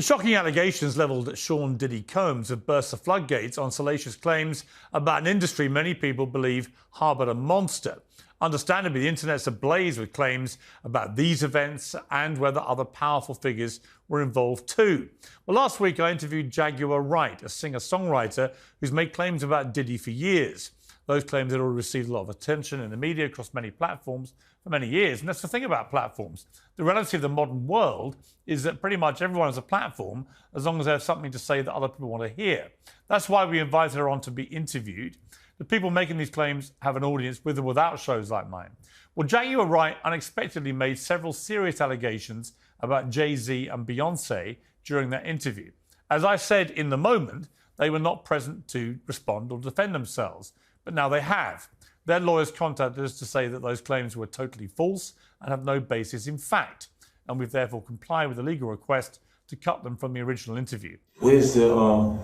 The shocking allegations levelled at Sean Diddy Combs have burst the floodgates on salacious claims about an industry many people believe harboured a monster. Understandably, the internet's ablaze with claims about these events and whether other powerful figures were involved too. Well, last week I interviewed Jaguar Wright, a singer-songwriter who's made claims about Diddy for years. Those claims had already received a lot of attention in the media across many platforms for many years. And that's the thing about platforms. The reality of the modern world is that pretty much everyone has a platform as long as they have something to say that other people want to hear. That's why we invited her on to be interviewed. The people making these claims have an audience with or without shows like mine. Well, Jaguar Wright unexpectedly made several serious allegations about Jay-Z and Beyonce during that interview. As I said in the moment, they were not present to respond or defend themselves, but now they have. Their lawyers contacted us to say that those claims were totally false and have no basis in fact, and we've therefore complied with the legal request to cut them from the original interview. Where's the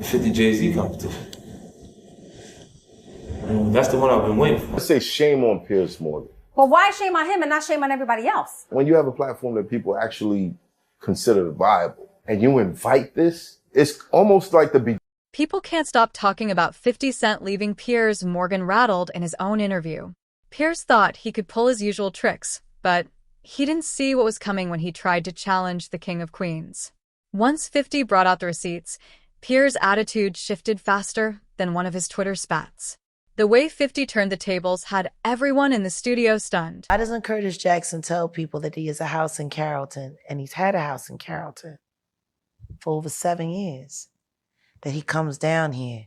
50 Jay-Z competition? That's the one I've been waiting for. I say shame on Piers Morgan. Well, why shame on him and not shame on everybody else? When you have a platform that people actually consider viable and you invite this, it's almost like the beginning. People can't stop talking about 50 Cent leaving Piers Morgan rattled in his own interview. Piers thought he could pull his usual tricks, but he didn't see what was coming when he tried to challenge the King of Queens. Once 50 brought out the receipts, Piers' attitude shifted faster than one of his Twitter spats. The way 50 turned the tables had everyone in the studio stunned. Why doesn't Curtis Jackson tell people that he has a house in Carrollton, and he's had a house in Carrollton for over 7 years? That he comes down here,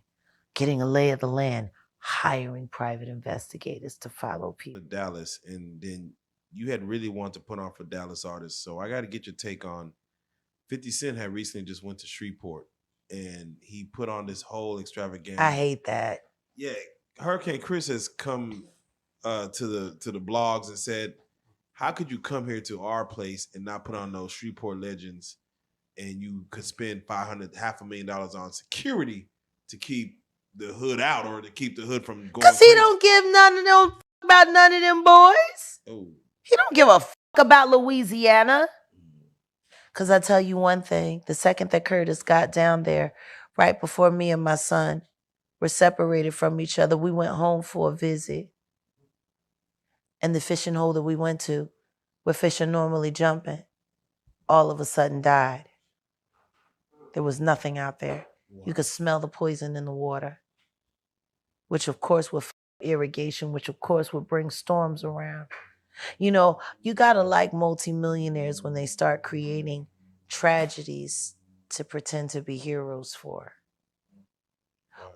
getting a lay of the land, hiring private investigators to follow people. Dallas, and then you had really wanted to put on for Dallas artists. So I got to get your take on 50 Cent had recently just went to Shreveport, and he put on this whole extravaganza. I hate that. Yeah. Hurricane Chris has come to the blogs and said, how could you come here to our place and not put on those Shreveport legends, and you could spend $500,000 on security to keep the hood out, or to keep the hood from going? Because he don't give none of them about none of them boys. Oh. He don't give a about Louisiana. Because I tell you one thing, the second that Curtis got down there, right before me and my son were separated from each other, we went home for a visit. And the fishing hole that we went to, where fish are normally jumping, all of a sudden died. There was nothing out there. Wow. You could smell the poison in the water, which of course would irrigation, which of course would bring storms around. You know, you gotta like multimillionaires when they start creating tragedies to pretend to be heroes for.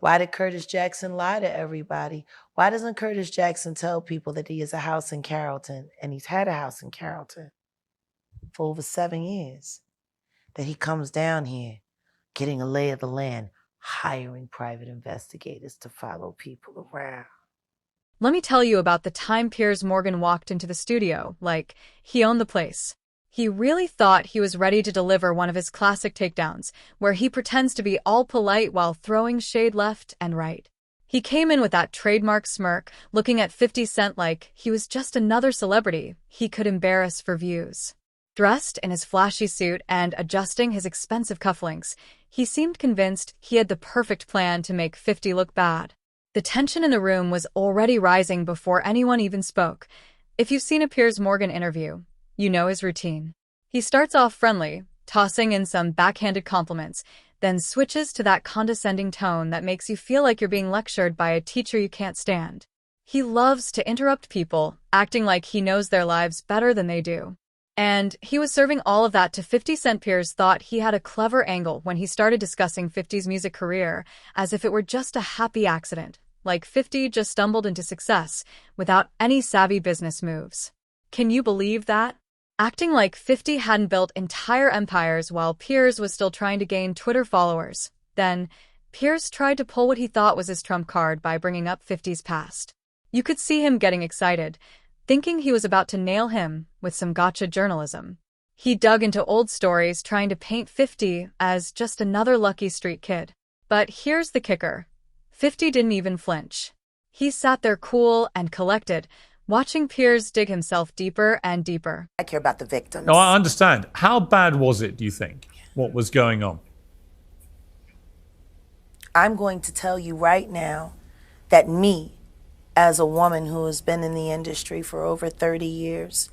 Why did Curtis Jackson lie to everybody? Why doesn't Curtis Jackson tell people that he has a house in Carrollton, and he's had a house in Carrollton for over 7 years? That he comes down here, getting a lay of the land, hiring private investigators to follow people around. Let me tell you about the time Piers Morgan walked into the studio like he owned the place. He really thought he was ready to deliver one of his classic takedowns, where he pretends to be all polite while throwing shade left and right. He came in with that trademark smirk, looking at 50 Cent like he was just another celebrity he could embarrass for views. Dressed in his flashy suit and adjusting his expensive cufflinks, he seemed convinced he had the perfect plan to make 50 look bad. The tension in the room was already rising before anyone even spoke. If you've seen a Piers Morgan interview, you know his routine. He starts off friendly, tossing in some backhanded compliments, then switches to that condescending tone that makes you feel like you're being lectured by a teacher you can't stand. He loves to interrupt people, acting like he knows their lives better than they do. And he was serving all of that to 50 Cent. Piers thought he had a clever angle when he started discussing 50's music career, as if it were just a happy accident, like 50 just stumbled into success without any savvy business moves. Can you believe that? Acting like 50 hadn't built entire empires while Piers was still trying to gain Twitter followers. Then, Piers tried to pull what he thought was his trump card by bringing up 50's past. You could see him getting excited, thinking he was about to nail him with some gotcha journalism. He dug into old stories, trying to paint 50 as just another lucky street kid. But here's the kicker. 50 didn't even flinch. He sat there cool and collected, watching Piers dig himself deeper and deeper. I care about the victims. No, I understand. How bad was it, do you think? what was going on? I'm going to tell you right now that me, as a woman who has been in the industry for over 30 years,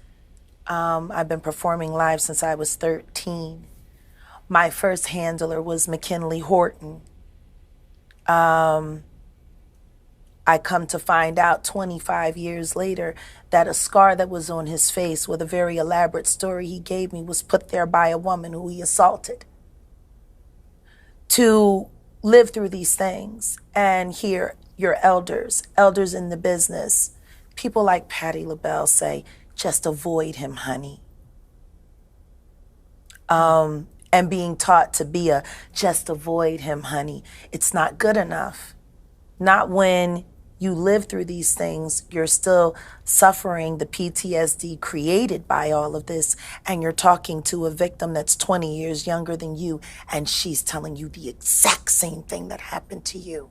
I've been performing live since I was 13. My first handler was McKinley Horton. I come to find out 25 years later that a scar that was on his face with a very elaborate story he gave me was put there by a woman who he assaulted. To live through these things and hear your elders in the business, people like Patti LaBelle say, just avoid him, honey. And being taught to be just avoid him, honey. It's not good enough. Not when you live through these things, you're still suffering the PTSD created by all of this, and you're talking to a victim that's 20 years younger than you, and she's telling you the exact same thing that happened to you.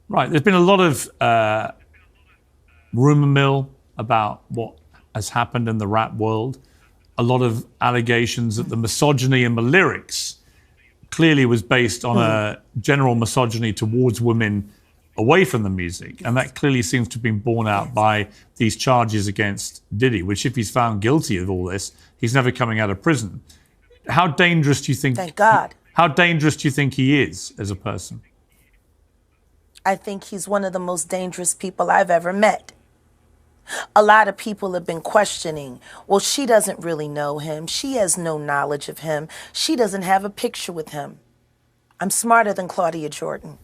Right, there's been a lot of rumor mill about what has happened in the rap world. A lot of allegations that the misogyny in the lyrics clearly was based on a general misogyny towards women away from the music. And that clearly seems to have been borne out by these charges against Diddy, which if he's found guilty of all this, he's never coming out of prison. How dangerous do you think? Thank God. How dangerous do you think he is as a person? I think he's one of the most dangerous people I've ever met. A lot of people have been questioning, well, she doesn't really know him. She has no knowledge of him. She doesn't have a picture with him. I'm smarter than Claudia Jordan.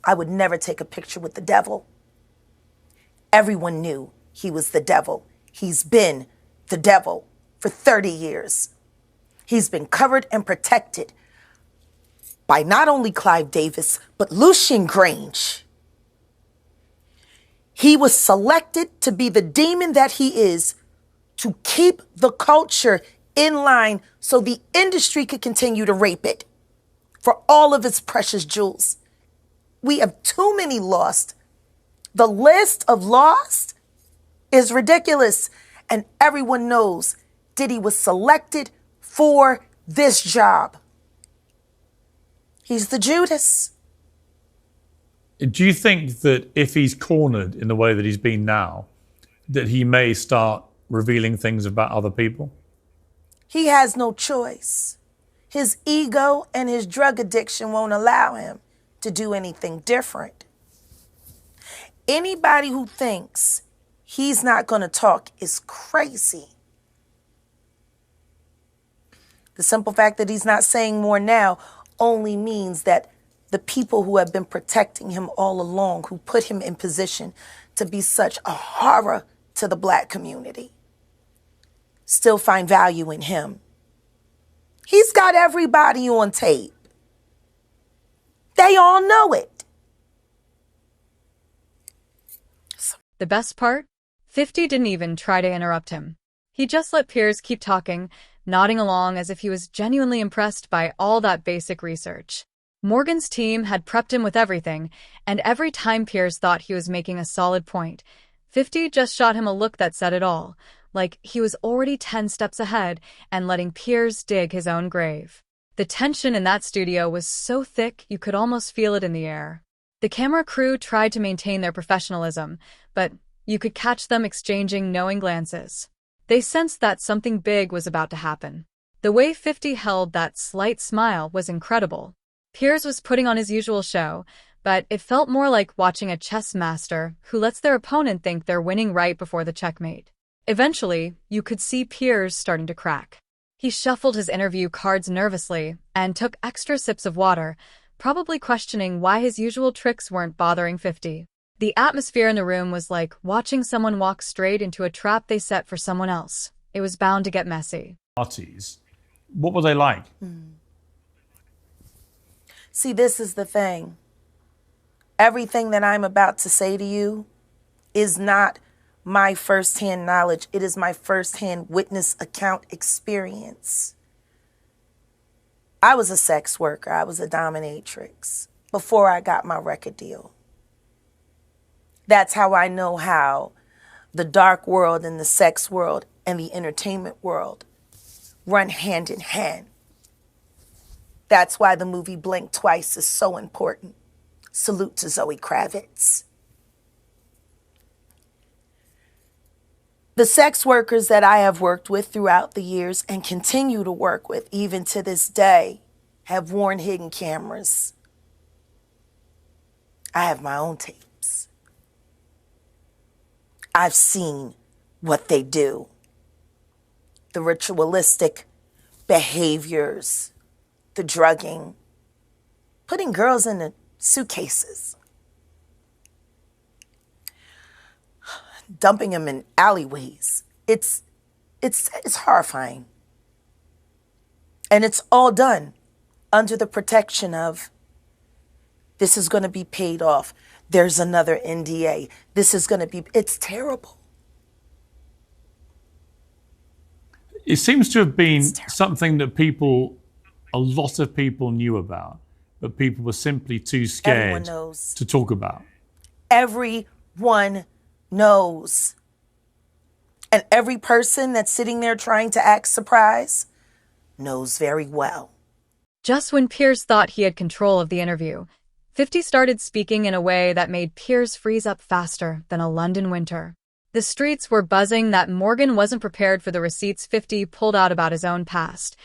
I would never take a picture with the devil. Everyone knew he was the devil. He's been the devil for 30 years. He's been covered and protected by not only Clive Davis, but Lucian Grange. He was selected to be the demon that he is to keep the culture in line so the industry could continue to rape it for all of its precious jewels. We have too many lost. The list of lost is ridiculous. And everyone knows Diddy was selected for this job. He's the Judas. Do you think that if he's cornered in the way that he's been now, that he may start revealing things about other people? He has no choice. His ego and his drug addiction won't allow him to do anything different. Anybody who thinks he's not going to talk is crazy. The simple fact that he's not saying more now only means that the people who have been protecting him all along, who put him in position to be such a horror to the Black community, still find value in him. He's got everybody on tape. They all know it. The best part? 50 didn't even try to interrupt him. He just let Piers keep talking, nodding along as if he was genuinely impressed by all that basic research. Morgan's team had prepped him with everything, and every time Piers thought he was making a solid point, 50 just shot him a look that said it all, like he was already 10 steps ahead and letting Piers dig his own grave. The tension in that studio was so thick you could almost feel it in the air. The camera crew tried to maintain their professionalism, but you could catch them exchanging knowing glances. They sensed that something big was about to happen. The way 50 held that slight smile was incredible. Piers was putting on his usual show, but it felt more like watching a chess master who lets their opponent think they're winning right before the checkmate. Eventually, you could see Piers starting to crack. He shuffled his interview cards nervously and took extra sips of water, probably questioning why his usual tricks weren't bothering 50. The atmosphere in the room was like watching someone walk straight into a trap they set for someone else. It was bound to get messy. Parties. What were they like? See, this is the thing. Everything that I'm about to say to you is not my firsthand knowledge. It is my firsthand witness account experience. I was a sex worker. I was a dominatrix before I got my record deal. That's how I know how the dark world and the sex world and the entertainment world run hand in hand. That's why the movie Blink Twice is so important. Salute to Zoe Kravitz. The sex workers that I have worked with throughout the years and continue to work with even to this day have worn hidden cameras. I have my own tapes. I've seen what they do. The ritualistic behaviors, the drugging, putting girls in the suitcases, dumping them in alleyways. It's horrifying. And it's all done under the protection of this is going to be paid off. There's another NDA. This is going to be, it's terrible. It seems to have been something that a lot of people knew about, but people were simply too scared to talk about. Everyone knows. And every person that's sitting there trying to act surprised knows very well. Just when Piers thought he had control of the interview, 50 started speaking in a way that made Piers freeze up faster than a London winter. The streets were buzzing that Morgan wasn't prepared for the receipts 50 pulled out about his own past.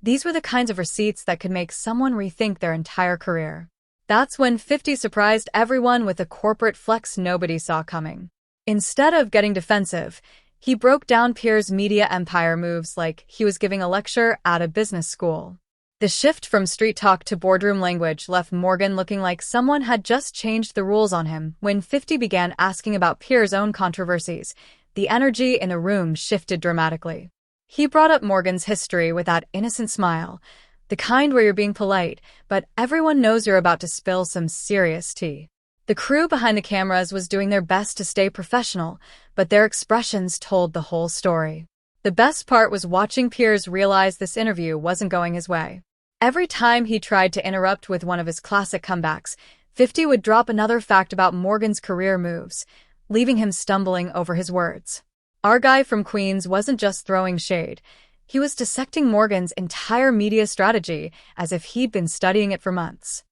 These were the kinds of receipts that could make someone rethink their entire career. That's when 50 surprised everyone with a corporate flex nobody saw coming. Instead of getting defensive, he broke down Piers' media empire moves like he was giving a lecture at a business school. The shift from street talk to boardroom language left Morgan looking like someone had just changed the rules on him. When 50 began asking about Piers' own controversies, the energy in the room shifted dramatically. He brought up Morgan's history with that innocent smile, the kind where you're being polite, but everyone knows you're about to spill some serious tea. The crew behind the cameras was doing their best to stay professional, but their expressions told the whole story. The best part was watching Piers realize this interview wasn't going his way. Every time he tried to interrupt with one of his classic comebacks, 50 would drop another fact about Morgan's career moves, leaving him stumbling over his words. Our guy from Queens wasn't just throwing shade. He was dissecting Morgan's entire media strategy as if he'd been studying it for months.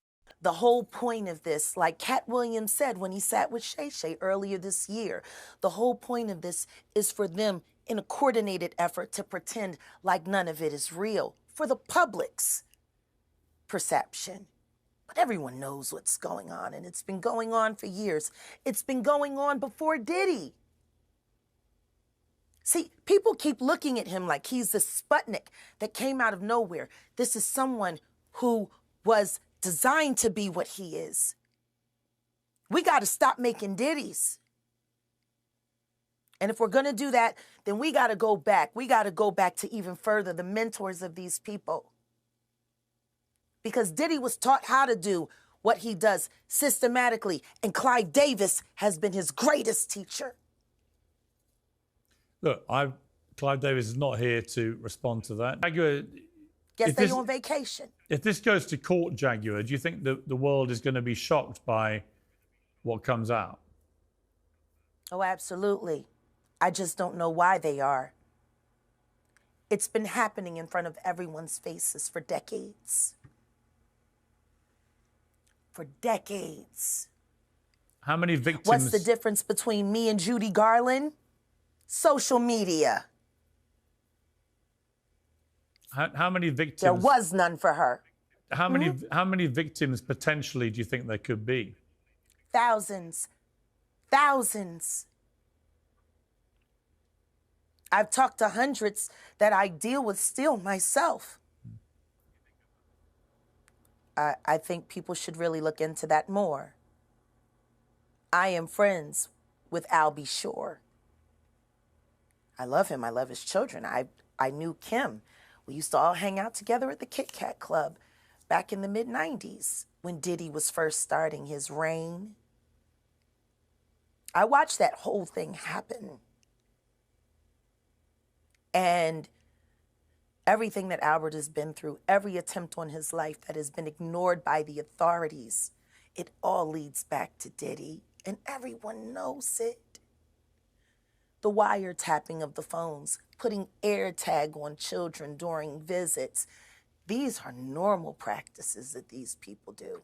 The whole point of this, like Cat Williams said when he sat with Shay Shay earlier this year, the whole point of this is for them in a coordinated effort to pretend like none of it is real for the public's perception. But everyone knows what's going on, and it's been going on for years. It's been going on before Diddy. See, people keep looking at him like he's the Sputnik that came out of nowhere. This is someone who was designed to be what he is. We got to stop making ditties. And if we're going to do that, then we got to go back. We got to go back to even further, the mentors of these people. Because Diddy was taught how to do what he does systematically, and Clive Davis has been his greatest teacher. Look, Clive Davis is not here to respond to that. Jaguar, Guess they're on vacation. If this goes to court, Jaguar, do you think the world is going to be shocked by what comes out? Oh, absolutely. I just don't know why they are. It's been happening in front of everyone's faces for decades. For decades. How many victims? What's the difference between me and Judy Garland? Social media. How many victims? There was none for her. How many victims potentially do you think there could be? Thousands. Thousands. I've talked to hundreds that I deal with still myself. I think people should really look into that more. I am friends with Albie Shore. I love him. I love his children. I knew Kim. We used to all hang out together at the Kit Kat Club back in the mid-90s when Diddy was first starting his reign. I watched that whole thing happen. And everything that Albert has been through, every attempt on his life that has been ignored by the authorities, it all leads back to Diddy, and everyone knows it. The wiretapping of the phones, putting AirTag on children during visits, These are normal practices that these people do.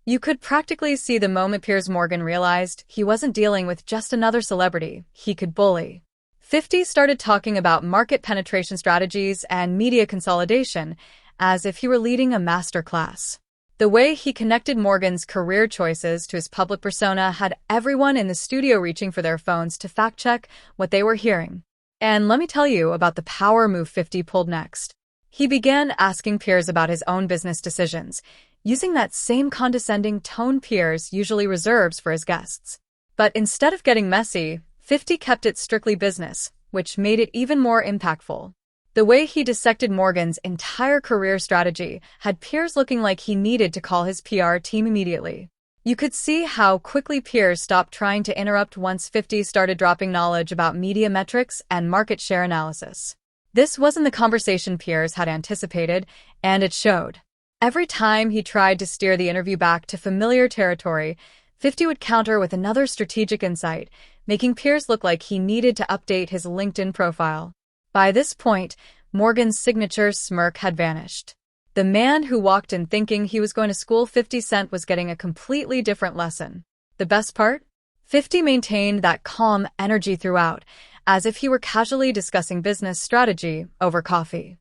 You could practically see the moment Piers Morgan realized he wasn't dealing with just another celebrity he could bully. 50 started talking about market penetration strategies and media consolidation as if he were leading a masterclass. The way he connected Morgan's career choices to his public persona had everyone in the studio reaching for their phones to fact-check what they were hearing. And let me tell you about the power move 50 pulled next. He began asking Piers about his own business decisions, using that same condescending tone Piers usually reserves for his guests. But instead of getting messy, 50 kept it strictly business, which made it even more impactful. The way he dissected Morgan's entire career strategy had Piers looking like he needed to call his PR team immediately. You could see how quickly Piers stopped trying to interrupt once 50 started dropping knowledge about media metrics and market share analysis. This wasn't the conversation Piers had anticipated, and it showed. Every time he tried to steer the interview back to familiar territory, 50 would counter with another strategic insight, making Piers look like he needed to update his LinkedIn profile. By this point, Morgan's signature smirk had vanished. The man who walked in thinking he was going to school 50 Cent was getting a completely different lesson. The best part? 50 maintained that calm energy throughout, as if he were casually discussing business strategy over coffee.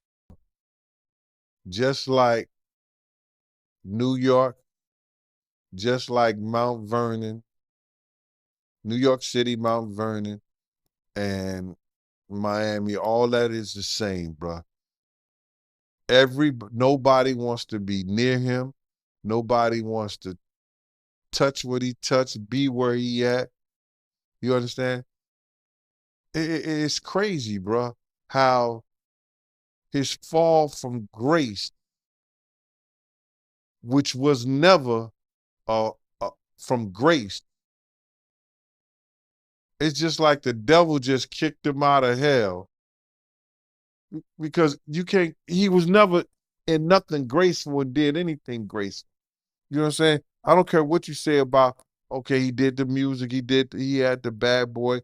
Just like New York, just like Mount Vernon, New York City, Mount Vernon, and Miami, all that is the same, bruh. Nobody wants to be near him. Nobody wants to touch what he touched, be where he at. You understand? It's crazy, bruh, how his fall from grace, which was never from grace, it's just like the devil just kicked him out of hell. Because he was never in nothing graceful and did anything graceful. You know what I'm saying? I don't care what you say about, okay, he did the music, he had the bad boy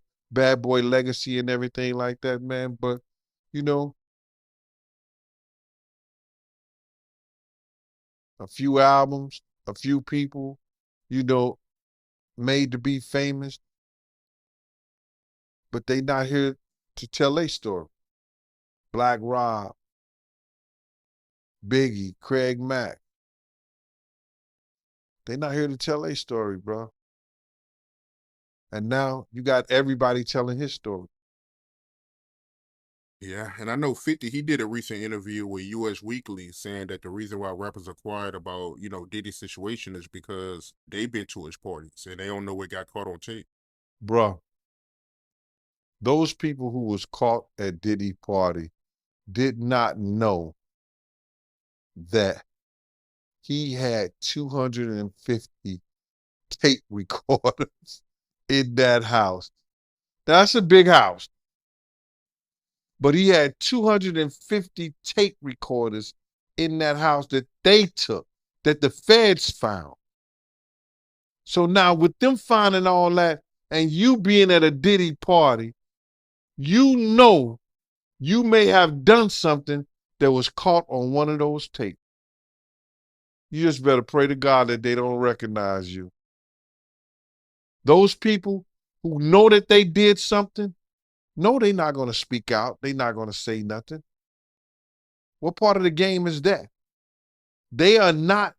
legacy and everything like that, man. But, you know, a few albums, a few people, you know, made to be famous, but they not here to tell their story. Black Rob, Biggie, Craig Mack. They not here to tell their story, bro. And now you got everybody telling his story. Yeah, and I know 50, he did a recent interview with US Weekly saying that the reason why rappers are quiet about, Diddy's situation is because they've been to his parties and they don't know what got caught on tape. Bro, those people who was caught at Diddy party did not know that he had 250 tape recorders in that house. That's a big house. But he had 250 tape recorders in that house that they took, that the feds found. So now with them finding all that and you being at a Diddy party, you know you may have done something that was caught on one of those tapes. You just better pray to God that they don't recognize you. Those people who know that they did something, no, they're not going to speak out. They're not going to say nothing. What part of the game is that? They are not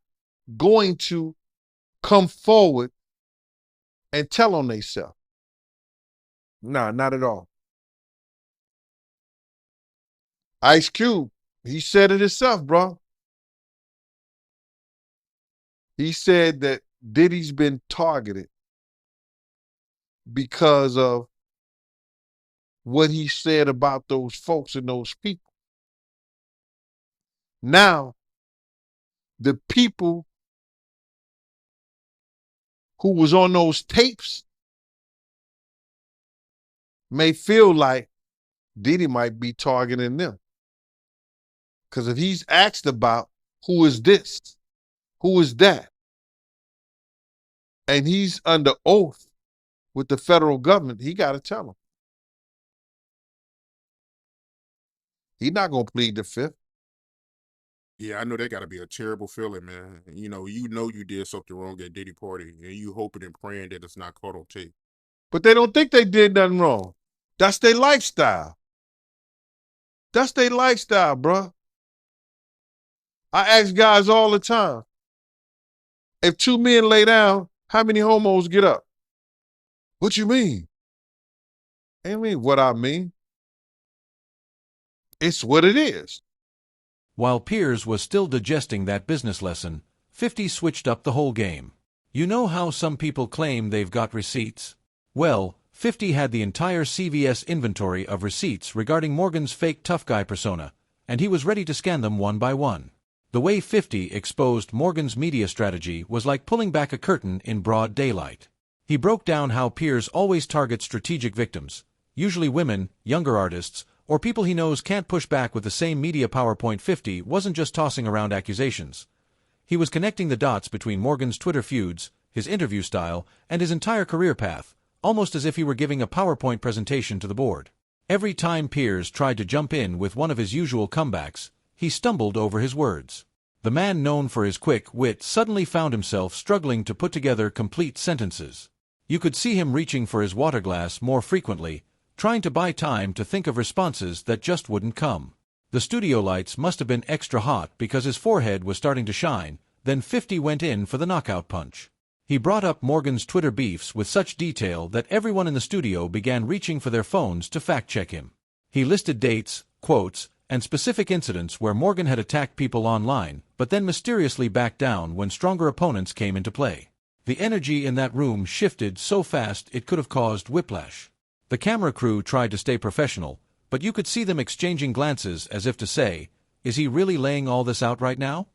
going to come forward and tell on themselves. Nah, not at all. Ice Cube, he said it himself, bro. He said that Diddy's been targeted because of what he said about those folks and those people. Now, the people who was on those tapes may feel like Diddy might be targeting them. Because if he's asked about who is this, who is that, and he's under oath with the federal government, he got to tell them. He's not going to plead the fifth. Yeah, I know that got to be a terrible feeling, man. You know you did something wrong at Diddy party, and you hoping and praying that it's not caught on tape. But they don't think they did nothing wrong. That's their lifestyle. That's their lifestyle, bruh. I ask guys all the time, if two men lay down, how many homos get up? What you mean? I mean what I mean. It's what it is. While Piers was still digesting that business lesson, 50 switched up the whole game. You know how some people claim they've got receipts? Well, 50 had the entire CVS inventory of receipts regarding Morgan's fake tough guy persona, and he was ready to scan them one by one. The way 50 exposed Morgan's media strategy was like pulling back a curtain in broad daylight. He broke down how Piers always targets strategic victims, usually women, younger artists, or people he knows can't push back with the same media PowerPoint. 50 wasn't just tossing around accusations. He was connecting the dots between Morgan's Twitter feuds, his interview style, and his entire career path, almost as if he were giving a PowerPoint presentation to the board. Every time Piers tried to jump in with one of his usual comebacks, he stumbled over his words. The man known for his quick wit suddenly found himself struggling to put together complete sentences. You could see him reaching for his water glass more frequently, trying to buy time to think of responses that just wouldn't come. The studio lights must have been extra hot because his forehead was starting to shine. Then 50 went in for the knockout punch. He brought up Morgan's Twitter beefs with such detail that everyone in the studio began reaching for their phones to fact-check him. He listed dates, quotes, and specific incidents where Morgan had attacked people online, but then mysteriously backed down when stronger opponents came into play. The energy in that room shifted so fast it could have caused whiplash. The camera crew tried to stay professional, but you could see them exchanging glances as if to say, "Is he really laying all this out right now?"